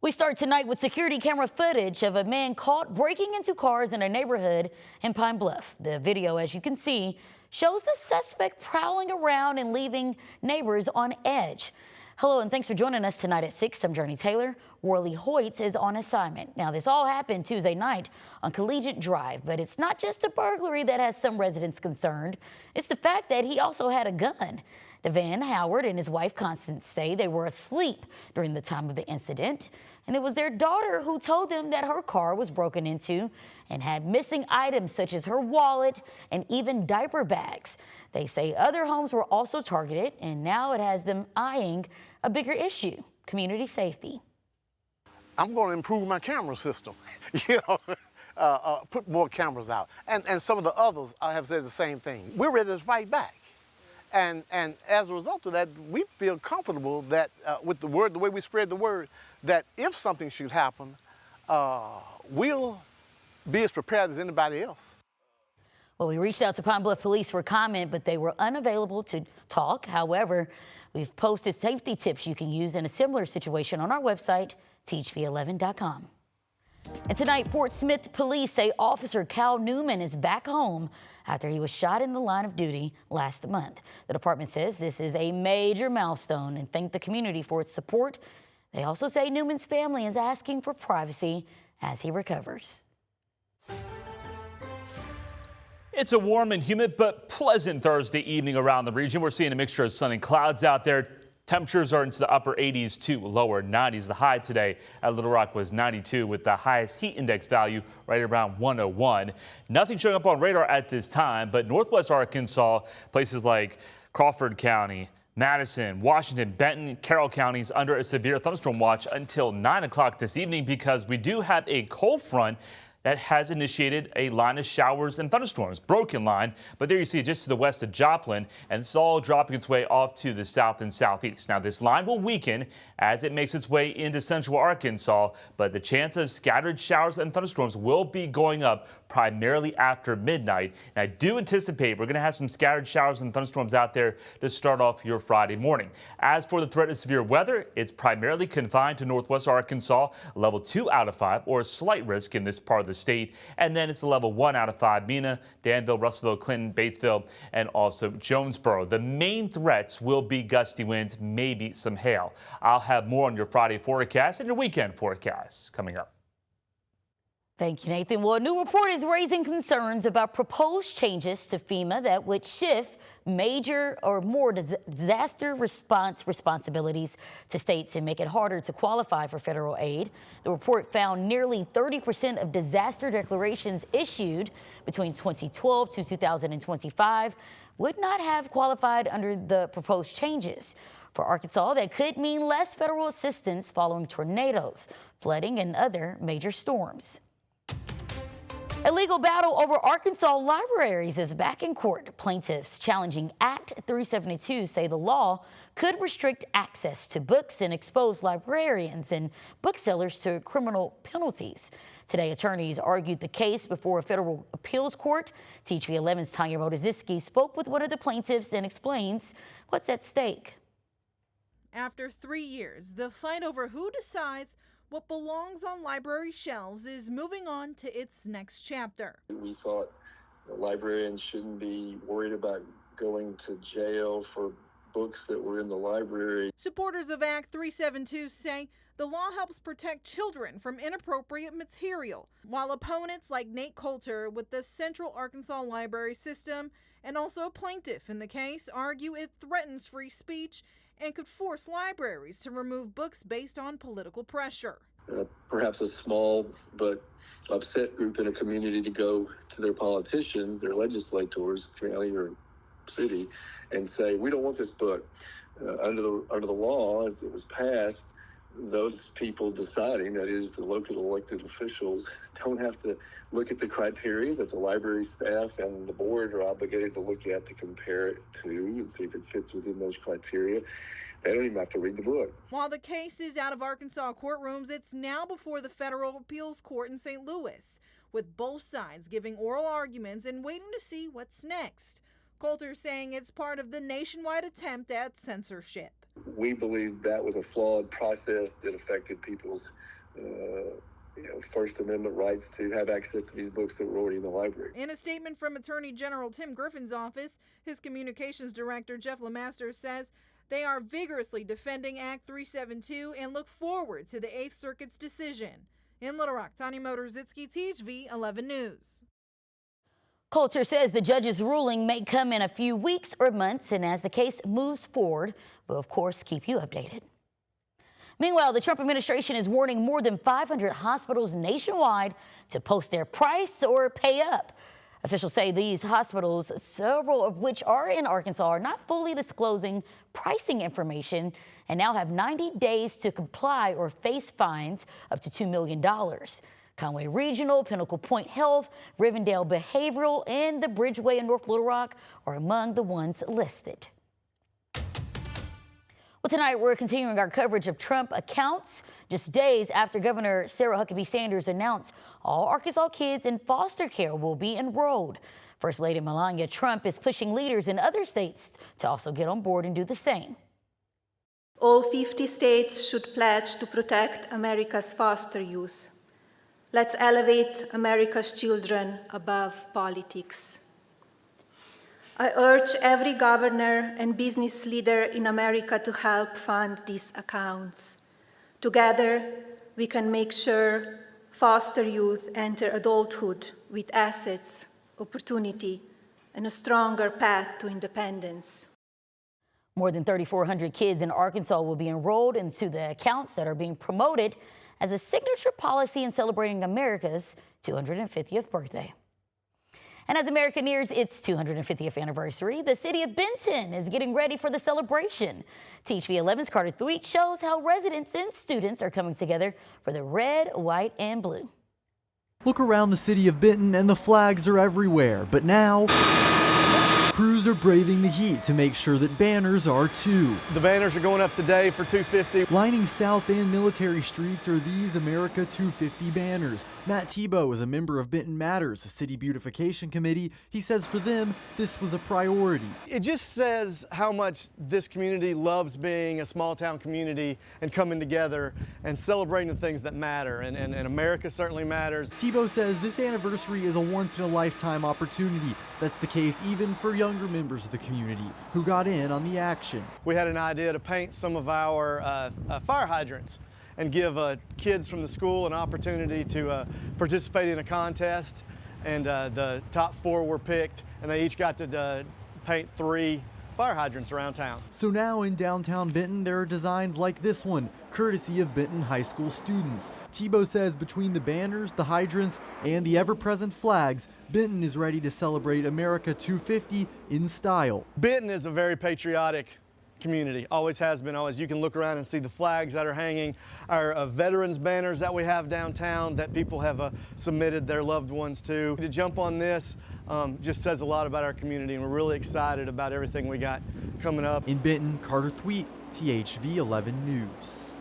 We start tonight with security camera footage of a man caught breaking into cars in a neighborhood in Pine Bluff. The video, as you can see, shows the suspect prowling around and leaving neighbors on edge. Hello and thanks for joining us tonight at 6. I'm Jurnee Taylor. Worley Hoyt is on assignment. Now, this all happened Tuesday night on Collegiate Drive, but it's not just a burglary that has some residents concerned. It's the fact that he also had a gun. DeVan Howard and his wife Constance say they were asleep during the time of the incident, and it was their daughter who told them that her car was broken into and had missing items such as her wallet and even diaper bags. They say other homes were also targeted, and now it has them eyeing a bigger issue: community safety. I'm going to improve my camera system, put more cameras out. And some of the others have said the same thing. We're ready to fight back. And as a result of that, we feel comfortable that with the word, the way we spread the word, that if something should happen, we'll be as prepared as anybody else. Well, we reached out to Pine Bluff Police for comment, but they were unavailable to talk. However, we've posted safety tips you can use in a similar situation on our website, THP11.com. And tonight, Fort Smith police say Officer Cal Newman is back home after he was shot in the line of duty last month. The department says this is a major milestone and thank the community for its support. They also say Newman's family is asking for privacy as he recovers. It's a warm and humid but pleasant Thursday evening around the region. We're seeing a mixture of sun and clouds out there. Temperatures are into the upper 80s to lower 90s. The high today at Little Rock was 92 with the highest heat index value right around 101. Nothing showing up on radar at this time, but northwest Arkansas, places like Crawford County, Madison, Washington, Benton, Carroll counties under a severe thunderstorm watch until 9 o'clock this evening because we do have a cold front that has initiated a line of showers and thunderstorms, broken line. But there you see just to the west of Joplin, and it's all dropping its way off to the south and southeast. Now this line will weaken as it makes its way into central Arkansas, but the chance of scattered showers and thunderstorms will be going up primarily after midnight. And I do anticipate we're going to have some scattered showers and thunderstorms out there to start off your Friday morning. As for the threat of severe weather, it's primarily confined to northwest Arkansas, level 2 out of 5, or a slight risk in this part of the state. And then it's a level 1 out of 5, Mena, Danville, Russellville, Clinton, Batesville, and also Jonesboro. The main threats will be gusty winds, maybe some hail. I'll have more on your Friday forecast and your weekend forecasts coming up. Thank you, Nathan. Well, a new report is raising concerns about proposed changes to FEMA that would shift major or more disaster response responsibilities to states and make it harder to qualify for federal aid. The report found nearly 30% of disaster declarations issued between 2012 to 2025 would not have qualified under the proposed changes. For Arkansas, that could mean less federal assistance following tornadoes, flooding, and other major storms. A legal battle over Arkansas libraries is back in court. Plaintiffs challenging Act 372 say the law could restrict access to books and expose librarians and booksellers to criminal penalties. Today, attorneys argued the case before a federal appeals court. THP11's Tanya Rodaziski spoke with one of the plaintiffs and explains what's at stake. After 3 years, the fight over who decides what belongs on library shelves is moving on to its next chapter. We thought librarians shouldn't be worried about going to jail for books that were in the library. Supporters of Act 372 say the law helps protect children from inappropriate material, while opponents like Nate Coulter with the Central Arkansas Library System and also a plaintiff in the case argue it threatens free speech and could force libraries to remove books based on political pressure. Perhaps a small but upset group in a community to go to their politicians, their legislators, county or city, and say, we don't want this book. Under the law, as it was passed, those people deciding, that is the local elected officials, don't have to look at the criteria that the library staff and the board are obligated to look at to compare it to and see if it fits within those criteria. They don't even have to read the book. While the case is out of Arkansas courtrooms, it's now before the federal appeals court in St. Louis, with both sides giving oral arguments and waiting to see what's next. Coulter saying it's part of the nationwide attempt at censorship. We believe that was a flawed process that affected people's First Amendment rights to have access to these books that were already in the library. In a statement from Attorney General Tim Griffin's office, his communications director Jeff Lemaster says they are vigorously defending Act 372 and look forward to the 8th Circuit's decision. In Little Rock, Tanya Motorzitsky, THV 11 News. Coulter says the judge's ruling may come in a few weeks or months, and as the case moves forward, we'll of course keep you updated. Meanwhile, the Trump administration is warning more than 500 hospitals nationwide to post their price or pay up. Officials say these hospitals, several of which are in Arkansas, are not fully disclosing pricing information and now have 90 days to comply or face fines up to $2 million. Conway Regional, Pinnacle Point Health, Rivendell Behavioral, and the Bridgeway in North Little Rock are among the ones listed. Well, tonight we're continuing our coverage of Trump accounts just days after Governor Sarah Huckabee Sanders announced all Arkansas kids in foster care will be enrolled. First Lady Melania Trump is pushing leaders in other states to also get on board and do the same. All 50 states should pledge to protect America's foster youth. Let's elevate America's children above politics. I urge every governor and business leader in America to help fund these accounts. Together, we can make sure foster youth enter adulthood with assets, opportunity, and a stronger path to independence. More than 3,400 kids in Arkansas will be enrolled into the accounts that are being promoted as a signature policy in celebrating America's 250th birthday. And as America nears its 250th anniversary, the city of Benton is getting ready for the celebration. THV 11's Carter Thweet shows how residents and students are coming together for the red, white, and blue. Look around the city of Benton and the flags are everywhere, but now crews are braving the heat to make sure that banners are too. The banners are going up today for 250. Lining South and Military Streets are these America 250 banners. Matt Tebow is a member of Benton Matters, a city beautification committee. He says for them, this was a priority. It just says how much this community loves being a small town community and coming together and celebrating the things that matter. And America certainly matters. Tebow says this anniversary is a once-in-a-lifetime opportunity. That's the case even for younger members of the community who got in on the action. We had an idea to paint some of our fire hydrants and give kids from the school an opportunity to participate in a contest. And the top 4 were picked, and they each got to paint 3 fire hydrants around town. So now in downtown Benton, there are designs like this one, courtesy of Benton High School students. Tebow says between the banners, the hydrants, and the ever-present flags, Benton is ready to celebrate America 250 in style. Benton is a very patriotic community, always has been, always. You can look around and see the flags that are hanging, our veterans banners that we have downtown that people have submitted their loved ones to. To jump on this just says a lot about our community, and we're really excited about everything we got coming up. In Benton, Carter Thweet, THV 11 News.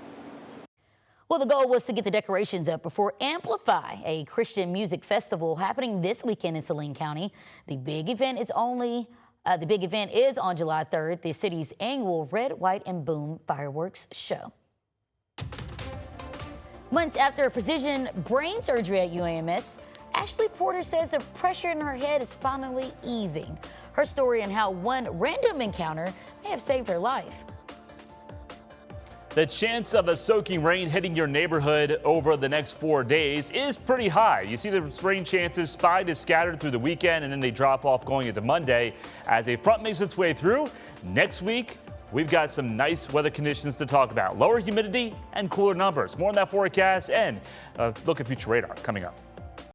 Well, the goal was to get the decorations up before Amplify, a Christian music festival happening this weekend in Saline County. The big event is on July 3rd, the city's annual Red, White, and Boom fireworks show. Months after precision brain surgery at UAMS, Ashley Porter says the pressure in her head is finally easing. Her story and how one random encounter may have saved her life. The chance of a soaking rain hitting your neighborhood over the next 4 days is pretty high. You see the rain chances spied as scattered through the weekend, and then they drop off going into Monday as a front makes its way through. Next week, we've got some nice weather conditions to talk about. Lower humidity and cooler numbers. More on that forecast and a look at future radar coming up.